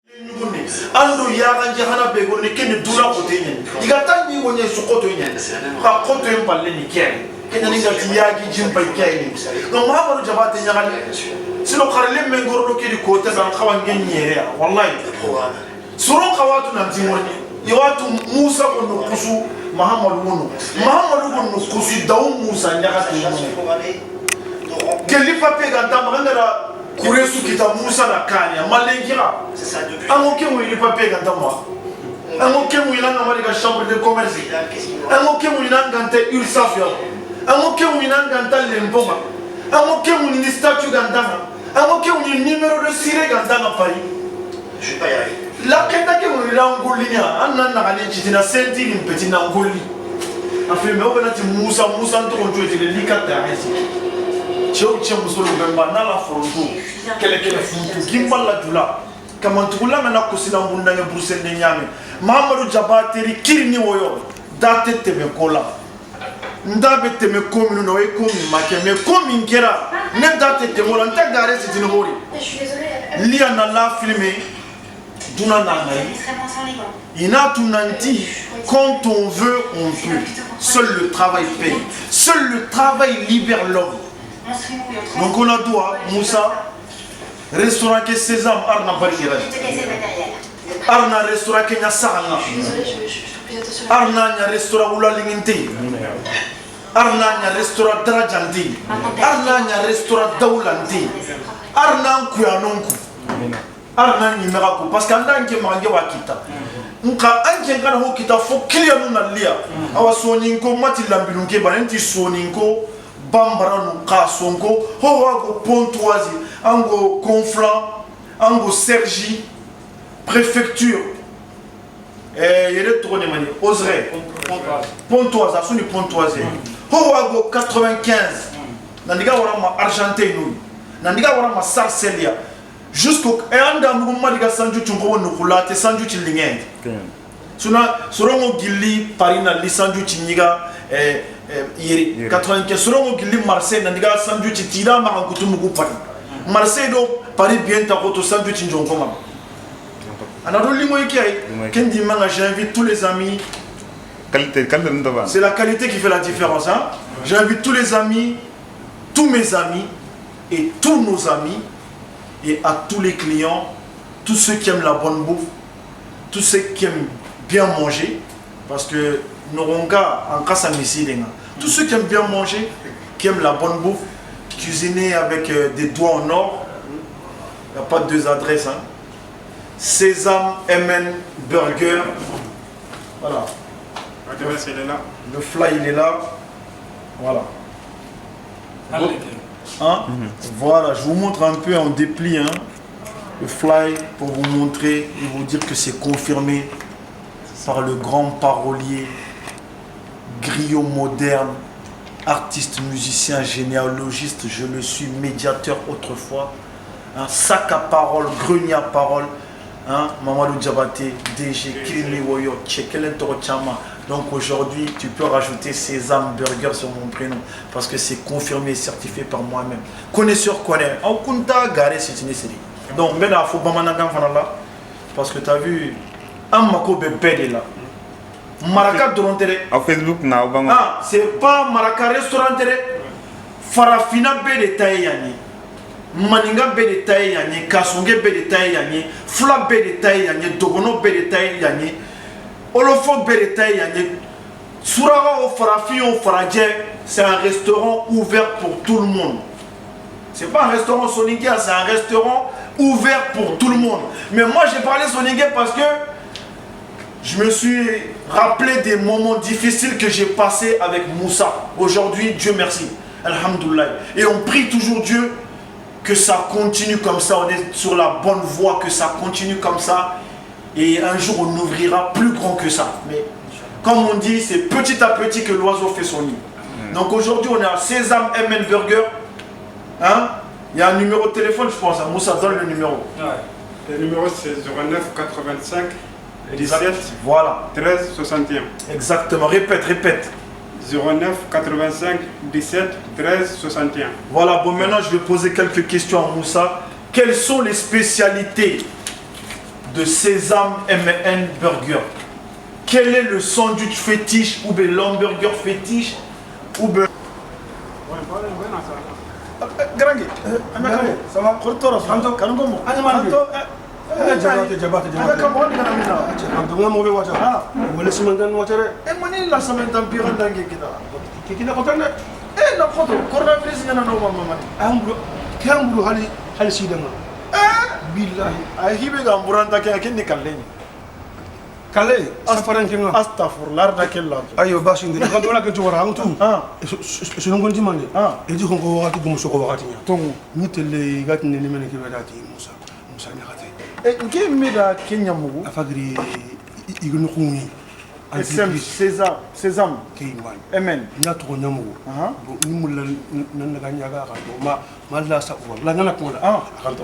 ando yaranji hana be gonni ken dula ko tenyen igata ni wonye sokoto nyen ka koto en palle ni ken ken ni ngati yagi jimpa ken no Mahamadou Diabaté nyagale sino kharle men gordo ke di kota ban khawan genyere wallahi suro khawatu na timoni yawatu Musa ko no kusu Mahamadou wono Mahamadou ko no kusu daw Musa nyagati geli pape ganta magandara Kuresu kita Musa na kanya malengira angoke mwili papier ganta moi angoke mwili na ngama de chambre de commerce angoke mwili na ngante URSAF angoke mwili na nganta lemboma angoke mwili ni statut ganta angoke mwili numéro de siré ganta na Paris je vais pas y arriver la kenda ke mwili na ngolinya anna na kale chitina senti ni petit na ngoli afirme obenati Musa ndo konjo etile likata ainsi Chou musolo bemba na la fronto kele funtu gimballa dula kamantula na kusina mbunda ya Bruxelles de nyame Mahamadou Diabaté ri kirni woyo date tebe kola ndabe teme komi no e komi make me komi ngera ne date tebe mola nta gare sitini hori je suis désolée lia na la filmer duna na ngai ina tunanti quand on veut on peut seul le travail paye seul le travail libère l'homme. Donc on a droit, Moussa, restaurant que Sésame, Arna Barrière. Arna restaurant que Nyasaranga. Arna nya restaurant Oula Linginte. Arna nya restaurant Drajanti. Arna nya restaurant Daulanti. Arna Kuyanonku. Arna Nimeraku. Parce qu'Anda nke mange wakita. Nka anke ngana ho kita fo kliya na lia. Awa soninko mati lambilunke banenti soninko. Bambarano Kasongo, Horago Pontoise, Ango Conflant, Ango Sergi, préfecture, il y a des tournées manières, Oseray, Pontoise, Assouni Pontoise, Horago 95, Nandiga Warama Argentine, Nandiga Warama Sarcelia, jusqu'au Anda Madiga Sanju Tungo Nukulate, Sanju Chilingen. Surongo Gili, Parina, Lisanju Chiniga, 95 surongo gili Marseille nandiga sanju tira ma kutu mugu Paris Marseille do Paris bien ta koto sanju tinjongo ma anado limo ikai kendi manga j'invite tous les amis c'est la qualité qui fait la différence hein j'invite tous les amis tous mes amis et tous nos amis et à tous les clients tous ceux qui aiment la bonne bouffe tous ceux qui aiment bien manger parce que Noronga en cas à tous ceux qui aiment bien manger, qui aiment la bonne bouffe, cuisiner avec des doigts en or, il n'y a pas de deux adresses. Hein. Sésame, MN, Burger. Voilà. Le fly il est là. Voilà. Hein? Voilà, je vous montre un peu en dépli hein, le fly pour vous montrer et vous dire que c'est confirmé par le grand parolier. Griot moderne, artiste, musicien, généalogiste, je le suis, médiateur autrefois, hein, sac à parole, grenier à parole, hein, Mahamadou Diabaté, DG, Kirimi Woyo, Tchekelen Torochama. Donc aujourd'hui, tu peux rajouter Sésame Burger sur mon prénom, parce que c'est confirmé, certifié par moi-même. Connaisseur connaît, en Kunta, Garé, c'est une série. Donc, il faut pas parce que tu as vu, un Mako Bébé là. Maraka Dorontere. À Facebook, ah, c'est pas Maraka Restaurant. Farafina be de taille Maninga be de taille Kasonge be de taille Fla be de taille Dogono be de taille Olofo be de taille Suraga au Farafi au Faradje, c'est un restaurant ouvert pour tout le monde. C'est pas un restaurant Soningué, c'est un restaurant ouvert pour tout le monde. Mais moi j'ai parlé Soningué parce que je me suis rappelé des moments difficiles que j'ai passés avec Moussa. Aujourd'hui, Dieu merci. Alhamdoulilah. Et on prie toujours Dieu que ça continue comme ça. On est sur la bonne voie, que ça continue comme ça. Et un jour, on ouvrira plus grand que ça. Mais comme on dit, c'est petit à petit que l'oiseau fait son nid. Donc aujourd'hui, on est à Sésame MN Burger. Hein? Il y a un numéro de téléphone, je pense. Moussa, donne le numéro. Ouais. Le numéro, c'est 09 85 17 voilà. 13 61. Exactement. Répète, répète. 09 85 17 13 61. Voilà, bon maintenant je vais poser quelques questions à Moussa. Quelles sont les spécialités de Sésame MN Burger. Quel est le sandwich fétiche ou bien l'hamburger fétiche ou bien... Garangi, ça va? Kale, astaghfirullah. Astaghfirullah, nakella. Ayo basi ndiri kan tola ke tuwara antu. Sunu ngonti mande. E di kongo wakati ko musoko wakati nya. Tongu. Ni tele gati ne mene ke badati Musa. Musa nya kate. E nke meda Kenya mugu. Afagri igunu kuni. Sésame. Ke imani. Amen. Nya to nya mugu. Ni mulla nan daga nya ga to ma la sa ko la ngana ko la. Kan to.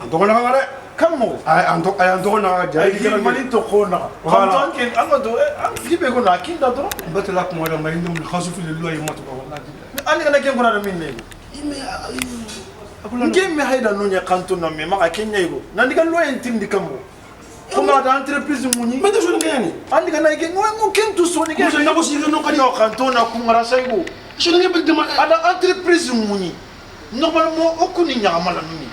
Anto ngana ngare. Kamo ay anto na jari ke mali to khona kanto anke angado gibe ko na kinda to batla ko wala may ndum khasu fi lillahi yamatu wallahi ani kana ke ngona minne ime nke me hayda no nya kanto na me maka kenya igo nandi kan lo entindi kamo kuma da entreprise munyi mais so ngani andi kana ke ngo kento so ni ke na ko si no kadi kanto na ku ngara saigo so ngi be dema ada entreprise munyi normalement okuni nyamala nuni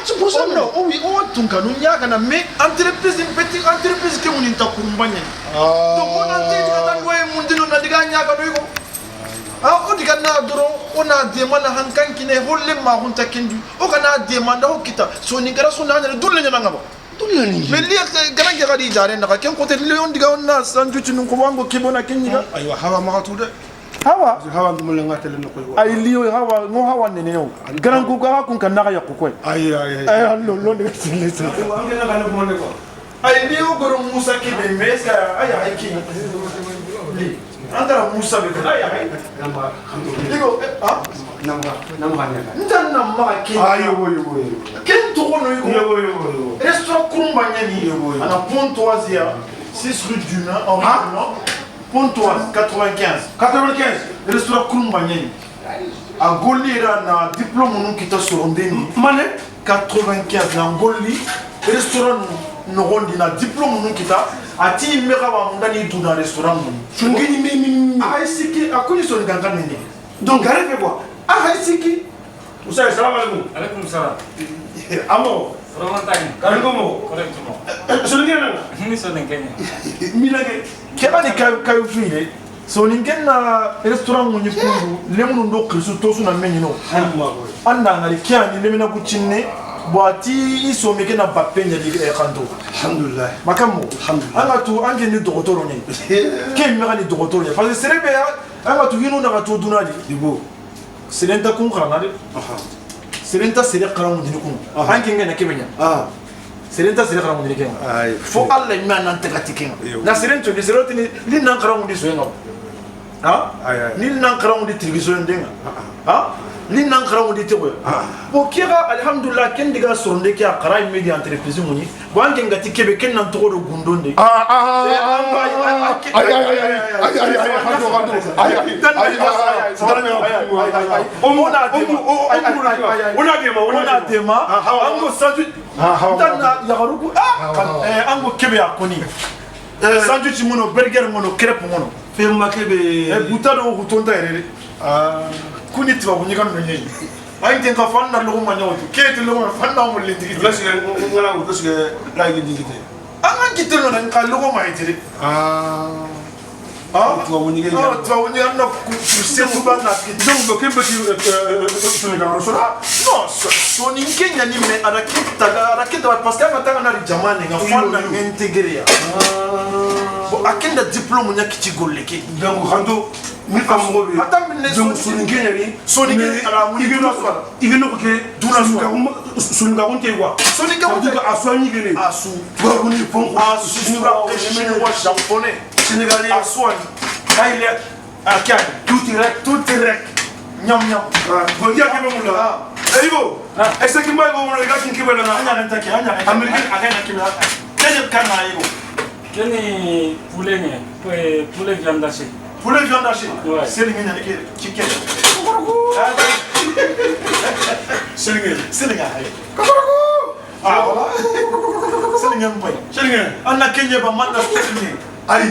c'est pour ça non oui on tunka nu nyaka na mais entreprise petite entreprise ke muninta kurumbanya donc on a dit que loye mundino na diga nyaka do ko o diga na doro ona demanda hankan kine holle ma hunta kendu o kana demanda o kita so ni gara so na dulle nyana ngaba dulle ni mais li gara gara di jare na ken côté li on diga on na sanju tinu ko wango kibona kenyiga aywa hawa ma tude hawa ndum le ngatele no koy ay liyo hawa no hawa nene yo garan ko ga kun kan naga yakko koy ay lo de sele se angena kana ko ne ko ay liyo goro musa ke be meska ay ay ki li andara musa be ay ay namba digo namba nya ndan na ma ke ayo ken to ko no yo restaurant kurumba nyani ana Pontoise 6 rue du Nord en Pontoise 95 restaurant kurumba nyani a Goli na diplôme non kita sorondeni mané 95 na Goli restaurant no gondi na diplôme non kita ati meka wa mundani tu na restaurant non sungeni mi ay siki akuni so nganga nene donc gare fe quoi ay siki Ousseyn salam alaikum salam amo Romantani Kalgomo correctement sungeni ni so Kenya milage kebani kayu file so ningenna restaurant mo nyikundu lemunu ndo kristo to suna menyino anda ngari kiani lemina kuchinne boati iso meke na bapenya di kanto alhamdulillah makamo anga tu ange ni dokotoro ni ke mera ni dokotoro ni parce que serebe anga tu yinu na to dunadi dibo serenta kun kana de serenta sere karamu dini kun ange ngena kebenya serenta sere karamu dini kenga fo alla mi nan tagatiken na serento ni seroti ni li nan karamu di so nga ni nan karamu di television denga ni nan karamu di tebo bo kira alhamdulillah ken diga soronde ki akara media entreprise muni bo anke ngati kebe ken nan to do gundonde ona tema ango sandwich tanna yagaruku ango kebe akoni sandwich mono burger mono crepe mono ferma kebe butado ko tonta erere kuni tiba kunyiga nonye ay ten ka fanna lo ma nyawtu kete lo ma fanna mo le tigi parce que la ngi digite anga kitelo nan ka lo ma itiri tu mo ngi tu wa nyi anna ku se tu ba na ki donc be kebe ki sunu ga so non so ni Kenya ni me arakita parce que anga tanga na jamane nga fanna integrer bo akenda diplôme nya kiti golleke donc rando mi famo be ata minne donc sunu Kenya ni soni ke ala mu igeno ko ke duna sunu ga on te quoi soni ka on a soigné gene asu ba ko ni fon asu chinois japonais sénégalais aswani kaile akan tout direct nyam bon dia ke mo la Ivo, est-ce que moi on regarde qui va là anya ntaki anya américain akana kimela tene kana Ivo keni poulet viande hachée poulet viande hachée ouais c'est limina ke chicken c'est limina voilà Sénégal boy. Sénégal. On a Kenya ba man na steak. Ali.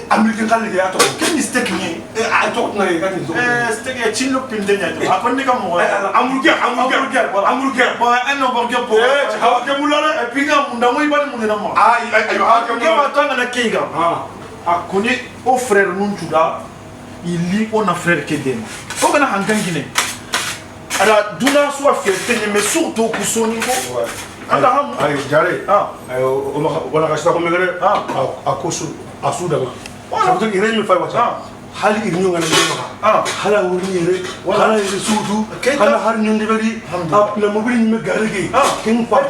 Américain kan liggéey ato. Kenn steak ni. A toog na kan ni. Steak ya chino pinde nya. Akon ni kam mo. Hamburger. Bon, un hamburger pour. Hawa ke mulala. Et puis nga munda mo ibani mun na mo. Ai hawa ke Ke ma tanga na keiga. Akoni o frère nunchuda. Il lit on a frère kedema. O kana hankangine. Ala duna soit fierté mais surtout kusoni ko. Anda ham. Ai jare. O ma wala ka sta ko megere. Akosu asuda ma. Sabto ire mi fa wata. Hali irnyo ngana ma. Hala wuri ire. Hala ire sudu. Hala har nyonde bari. Na mobili ni me garege. King pa.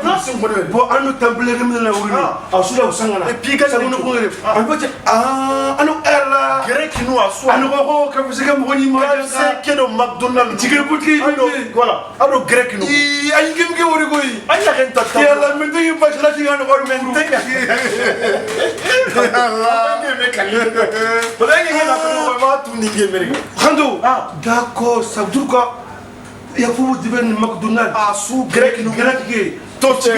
Bo anu temple re mi na wuri ni. Asuda usangana. Et puis quand sagono ko ire. Anbote anu erla. Grec nous a soit. Anu ko ka fisika mo ni ma. C'est que le McDonald's. Tigre putri. Voilà. Alors grec nous. Ay gem ke wori koy. Ay la renta ta. Yalla men de ba la tinga no ko men de. Allah. D'accord, ça veut dire quoi? Il y a pour dire McDonald's. Sous grec nous grec toi tu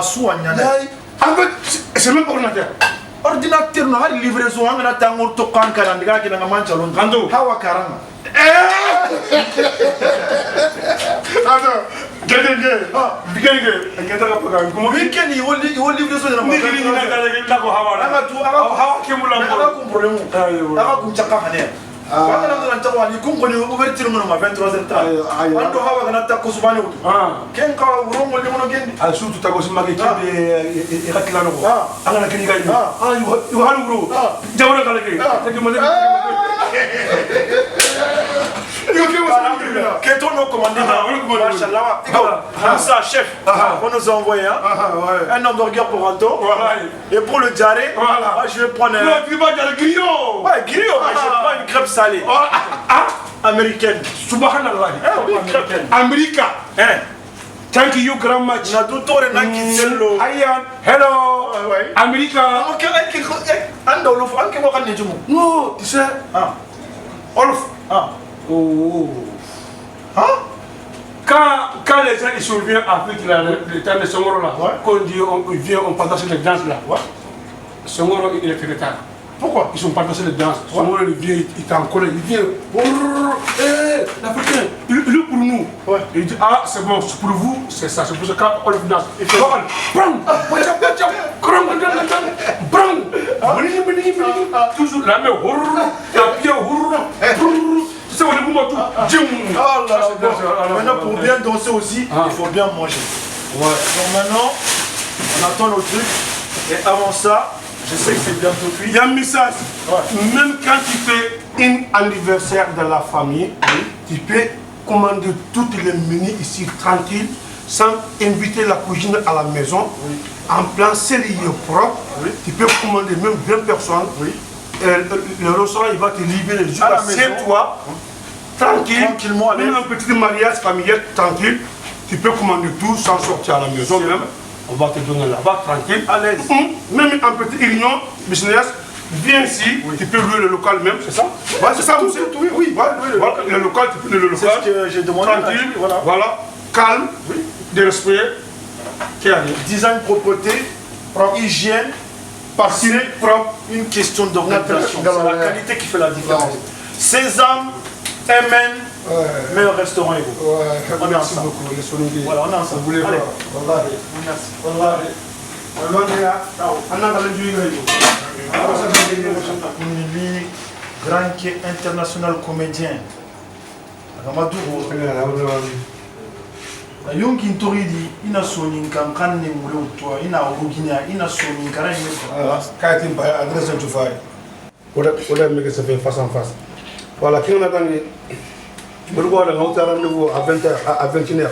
sous anyana. En fait, c'est même pas ordinateur. Ordinateur no hali livraison ngana tango to kankara ndiga kina ngamancha londo. Kando. Hawa karanga. Gege. Ngeta ka paga. Como Weekend you livraison na Ni ni na ka ko hawa. Anga tu hawa kemula anga ku problème. Anga ku chaka hane. Wala na nta wani kunkoni ouverture mo ma 23h30. Ando hawa kana ta kusubani utu. Ken ka urongo le mono gendi. Surtout ta ko simaki kebe rakilano ko. Anga na kini gaji. Yu halu bro. Jawara kala ke. Tege mo le. Qu'est-ce qu'on a commandé? Ça, chef, on nous a envoyé un hamburger pour Anto. Et pour le diarrhée, je vais prendre un. Non, tu vas dire le griot. Ouais, griot, mais je prends une crêpe salée. Américaine. Subhanallah. America. Thank you very much. Na doutore na kitelo. Ayan. Hello. America. Ok, ando lo anke mo kan nejumo. No, tu sais. Olof. Oh. Quand les gens ils surviennent avec le temps de Songoro là, quand on vient, on partage les danses là. Songoro il est très tard. Pourquoi? Ils sont partagés les danses. Songoro il vient, il est en colère, il vient. L'Africain, il est pour nous. Il dit c'est bon, c'est pour vous, c'est ça, c'est pour ça qu'on le danse. Il fait toujours la main, la pied, c'est au début tout. Maintenant pour bien danser aussi, il faut bien manger. Donc maintenant, on attend nos trucs. Et avant ça, je sais que c'est bientôt cuit. Il y a un message. Même quand tu fais un anniversaire de la famille, tu peux commander toutes les menus ici tranquille, sans inviter la cuisine à la maison. En plan sérieux propre, tu peux commander même 20 personnes. Le restaurant il va te libérer jusqu'à 7 fois. Tranquillement, même un petit mariage familial tranquille, tu peux commander tout sans sortir à la maison même. On va te donner là-bas tranquille, à l'aise. Même un petit réunion, business, viens ici, tu peux louer le local même, c'est ça? C'est ça, monsieur? Oui. Le local, tu peux louer le local. C'est ce que j'ai demandé. Tranquille, voilà. Calme, de respect. Design, propreté, hygiène, partie propre. Une question d'organisation. C'est la qualité qui fait la différence. Sésame, MN, meilleur restaurant. On est ensemble. Voilà, on est ensemble. Allez. Lui, grand qui est international comédien. Ramadou. Yonki Ntoridi, ina sonin kan kan ne mure to ina rugina ina sonin kan ne Katin ba adresse tu fay. Oda me que ça fait face en face. Voilà, qui on a gagné. Pourquoi on a rendez-vous à 20h à 21h.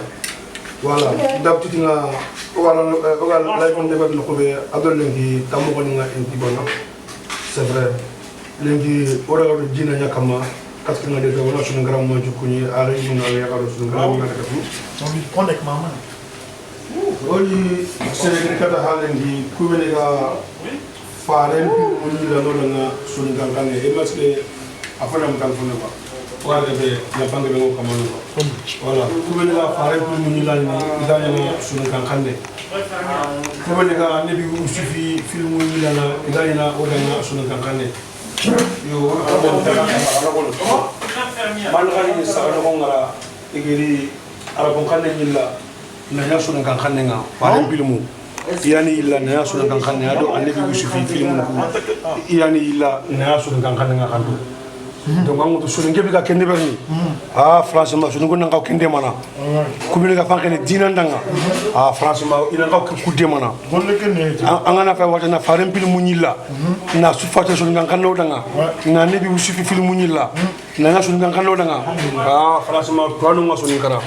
Voilà, d'habitude on va live on débat no ko be adol lengi tamu ko nga en tibona. C'est vrai. Lengi ora ora dina nyakama. Parce que nous avons un grand moment de Kouni, à l'origine, on a un grand moment de Kouni. On lui prend avec maman. Oui, c'est le cas de Halendi, Kouni a Faren, on lui a donné sur le Gangan, et parce que après on a fait voilà, il y a pas de mots comme ça. Voilà, Kouni a Faren, pour nous, il a sur le Gangan. Comment les gars, ne vous suffit film où il y a là, on a sur le campagne. Yo, malgré ça, on a écrit à la campagne il la, n'a sur le campagne par un film. Yani il la n'a sur le campagne, alors on ne vous suffit film. Yani il la n'a sur le campagne. Donc on a sur le Québec qui n'est pas venu. Ah franchement, je ne connais pas aucun démana. Comme il a fait un dinandanga. Ah franchement, il n'a pas aucun démana. On a fait un affaire un peu de munilla. Na sufate sur le cancano danga. Na nebi usufi film munilla. Na sur le cancano danga. Ah franchement, toi nous sur le cara.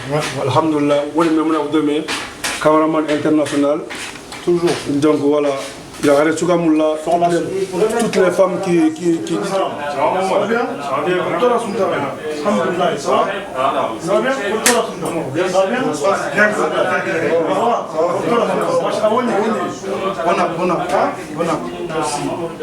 Alhamdulillah, on est même là demain. Cameraman international. Toujours. Donc voilà. Il y a toutes les femmes qui disent ça va bien. Ça va bien. Ça va bien.